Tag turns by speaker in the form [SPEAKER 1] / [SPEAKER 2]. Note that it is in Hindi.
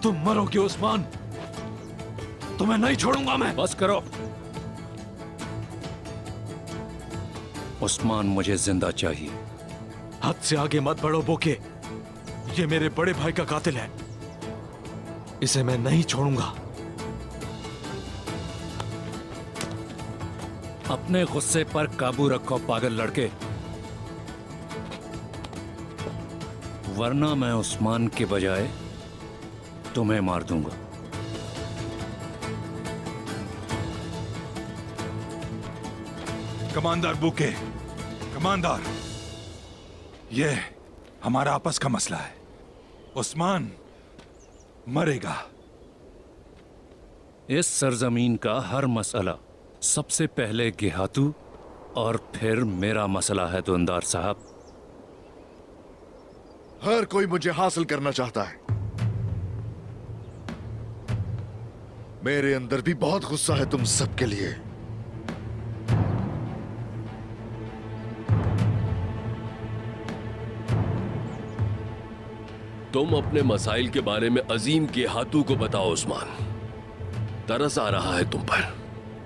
[SPEAKER 1] तुम मरोगे उस्मान, तुम्हें नहीं छोड़ूंगा मैं।
[SPEAKER 2] बस करो। उस्मान मुझे जिंदा चाहिए।
[SPEAKER 1] हद से आगे मत बढ़ो बोके, ये मेरे बड़े भाई का कातिल है, इसे मैं नहीं छोड़ूंगा।
[SPEAKER 2] अपने गुस्से पर काबू रखो पागल लड़के, वरना मैं उस्मान के बजाय तुम्हें मार दूंगा।
[SPEAKER 3] कमांडर बुके, कमांडर, ये हमारा आपस का मसला है। उस्मान मरेगा।
[SPEAKER 2] इस सरजमीन का हर मसला सबसे पहले गेहातू और फिर मेरा मसला है दुंदार साहब।
[SPEAKER 4] हर कोई मुझे हासिल करना चाहता है। मेरे अंदर भी बहुत गुस्सा है तुम सबके लिए।
[SPEAKER 5] तुम अपने मसाइल के बारे में अजीम गेहातू को बताओ उस्मान, तरस आ रहा है तुम पर।